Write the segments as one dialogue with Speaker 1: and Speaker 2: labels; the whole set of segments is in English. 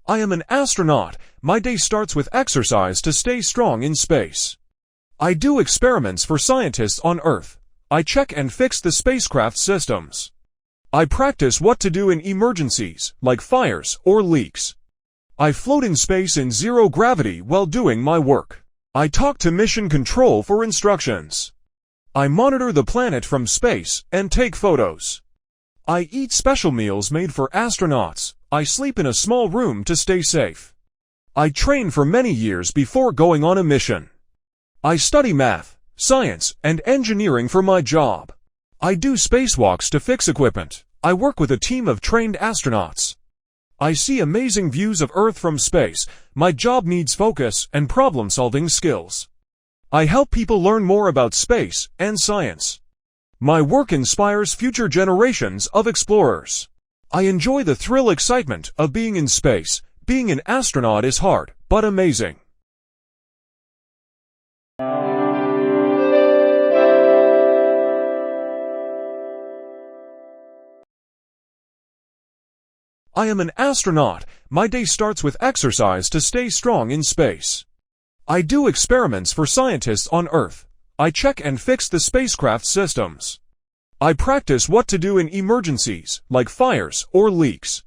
Speaker 1: I am an astronaut. My day starts with exercise to stay strong in space. I do experiments for scientists on Earth. I check and fix the spacecraft systems. I practice what to do in emergencies, like fires or leaks. I float in space in zero gravity while doing my work. I talk to mission control for instructions. I monitor the planet from space and take photos. I eat special meals made for astronauts. I sleep in a small room to stay safe. I train for many years before going on a mission. I study math, science, and engineering for my job. I do spacewalks to fix equipment. I work with a team of trained astronauts. I see amazing views of Earth from space. My job needs focus and problem-solving skills. I help people learn more about space and science. My work inspires future generations of explorers. I enjoy the excitement of being in space. Being an astronaut is hard, but amazing. I am an astronaut. My day starts with exercise to stay strong in space. I do experiments for scientists on Earth. I check and fix the spacecraft systems. I practice what to do in emergencies, like fires or leaks.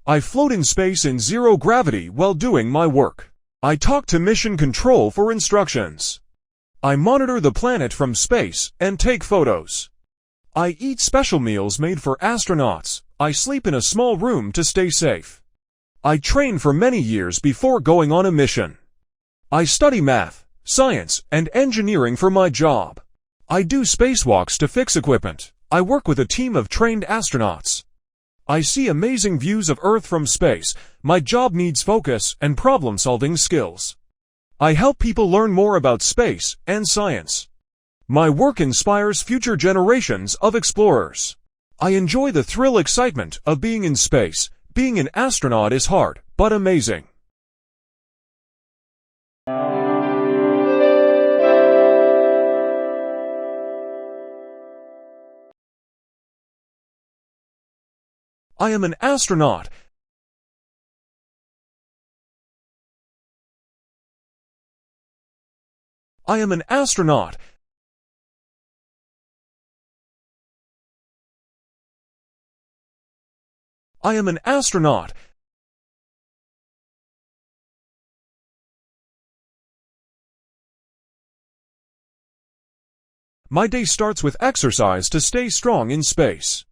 Speaker 1: I float in space in zero gravity while doing my work. I talk to mission control for instructions. I monitor the planet from space and take photos. I eat special meals made for astronauts. I sleep in a small room to stay safe. I train for many years before going on a mission. I study math, science, and engineering for my job. I do spacewalks to fix equipment. I work with a team of trained astronauts. I see amazing views of Earth from space. My job needs focus and problem-solving skills. I help people learn more about space and science. My work inspires future generations of explorers. I enjoy the excitement of being in space. Being an astronaut is hard, but amazing. I am an astronaut. I am an astronaut. I am an astronaut. My day starts with exercise to stay strong in space.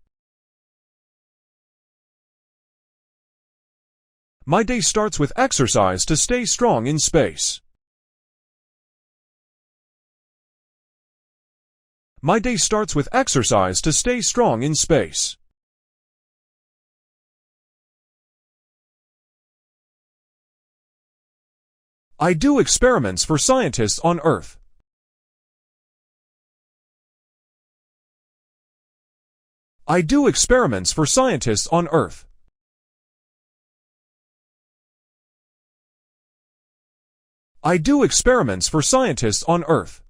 Speaker 1: My day starts with exercise to stay strong in space. My day starts with exercise to stay strong in space. I do experiments for scientists on Earth. I do experiments for scientists on Earth. I do experiments for scientists on Earth.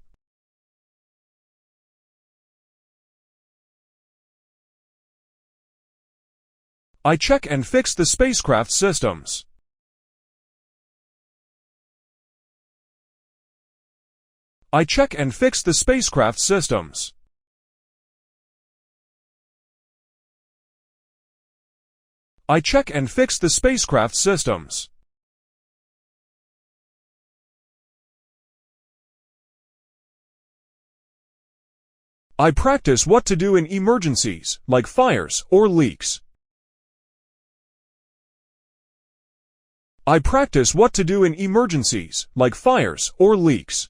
Speaker 1: I check and fix the spacecraft systems. I check and fix the spacecraft systems. I check and fix the spacecraft systems. I practice what to do in emergencies, like fires or leaks. I practice what to do in emergencies, like fires or leaks.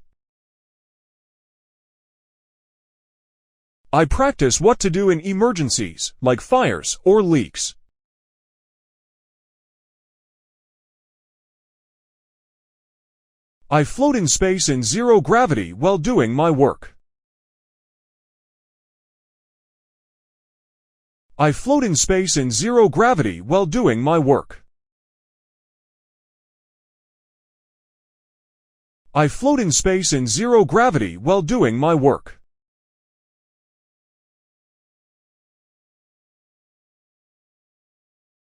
Speaker 1: I practice what to do in emergencies, like fires or leaks. I float in space in zero gravity while doing my work. I float in space in zero gravity while doing my work. I float in space in zero gravity while doing my work.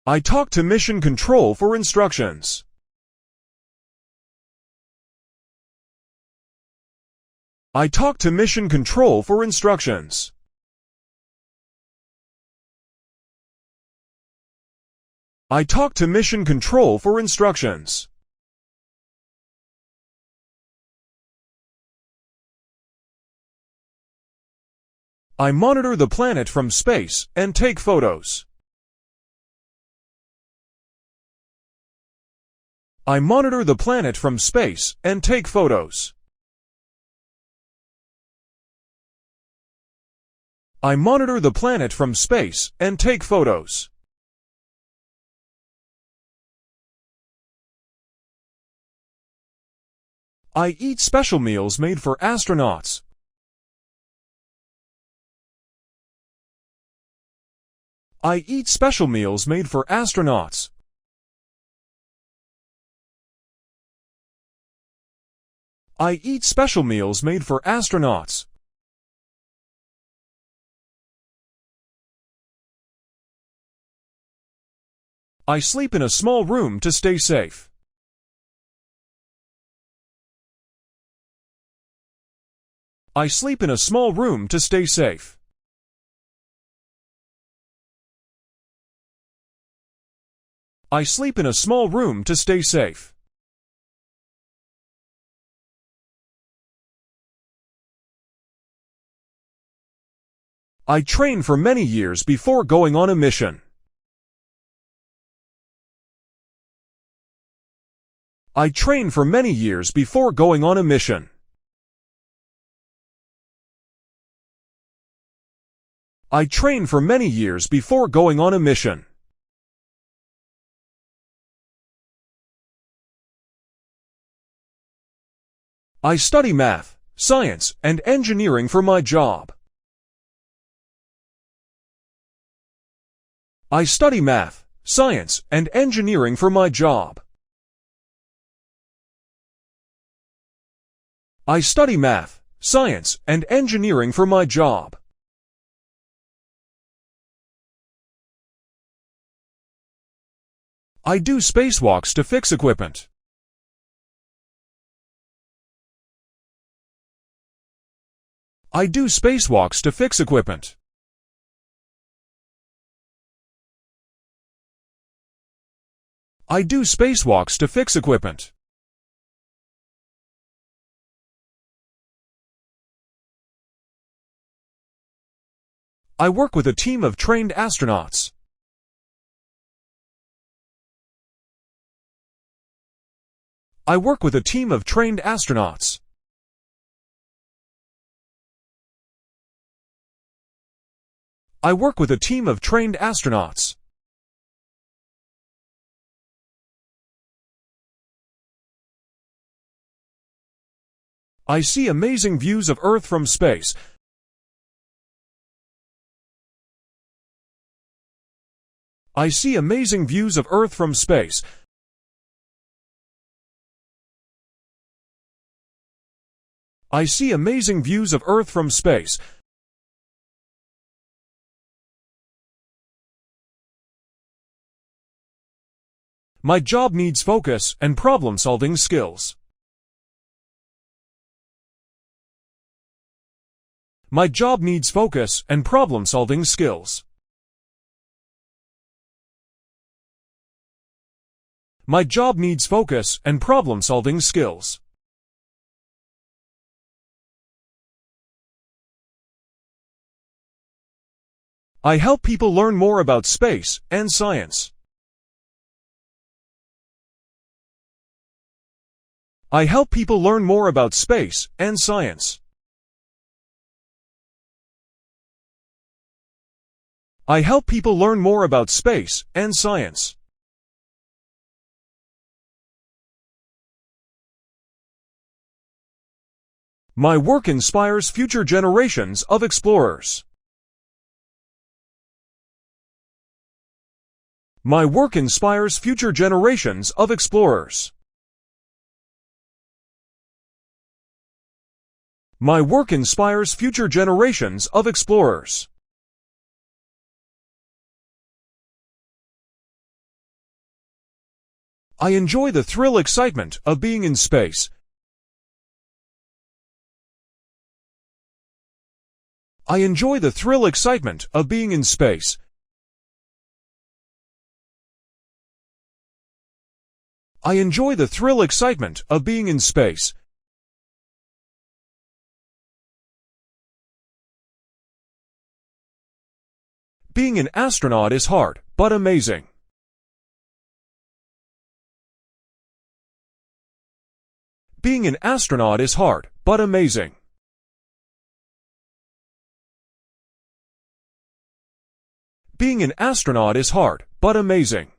Speaker 1: I talk to mission control for instructions. I talk to mission control for instructions. I talk to mission control for instructions. I monitor the planet from space and take photos. I monitor the planet from space and take photos. I monitor the planet from space and take photos. I eat special meals made for astronauts. I eat special meals made for astronauts. I eat special meals made for astronauts. I sleep in a small room to stay safe. I sleep in a small room to stay safe. I sleep in a small room to stay safe. I train for many years before going on a mission. I train for many years before going on a mission. I train for many years before going on a mission. I study math, science, and engineering for my job. I study math, science, and engineering for my job. I study math, science, and engineering for my job. I do spacewalks to fix equipment. I do spacewalks to fix equipment. I do spacewalks to fix equipment. I work with a team of trained astronauts. I work with a team of trained astronauts. I work with a team of trained astronauts. I see amazing views of Earth from space. I see amazing views of Earth from space. I see amazing views of Earth from space. My job needs focus and problem-solving skills. My job needs focus and problem-solving skills. My job needs focus and problem-solving skills. I help people learn more about space and science. I help people learn more about space and science. I help people learn more about space and science. My work inspires future generations of explorers. My work inspires future generations of explorers. My work inspires future generations of explorers. I enjoy the thrill excitement of being in space. I enjoy the thrill excitement of being in space. I enjoy the thrill excitement of being in space. Being an astronaut is hard, but amazing. Being an astronaut is hard, but amazing. Being an astronaut is hard, but amazing.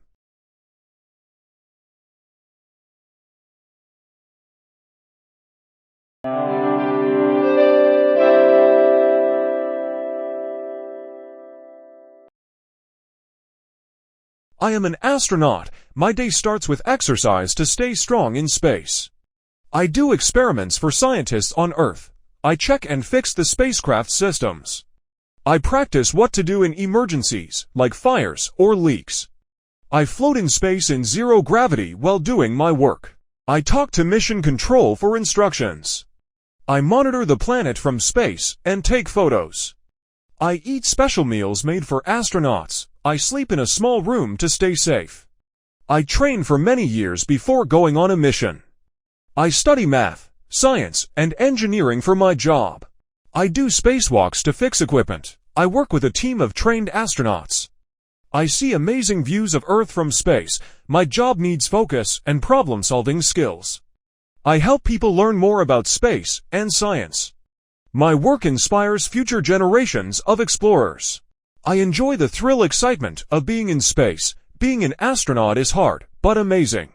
Speaker 1: I am an astronaut. My day starts with exercise to stay strong in space. I do experiments for scientists on Earth. I check and fix the spacecraft systems. I practice what to do in emergencies, like fires or leaks. I float in space in zero gravity while doing my work. I talk to mission control for instructions. I monitor the planet from space and take photos. I eat special meals made for astronauts. I sleep in a small room to stay safe. I train for many years before going on a mission. I study math, science, and engineering for my job. I do spacewalks to fix equipment. I work with a team of trained astronauts. I see amazing views of Earth from space. My job needs focus and problem-solving skills. I help people learn more about space and science. My work inspires future generations of explorers. I enjoy the thrill excitement of being in space. Being an astronaut is hard, but amazing.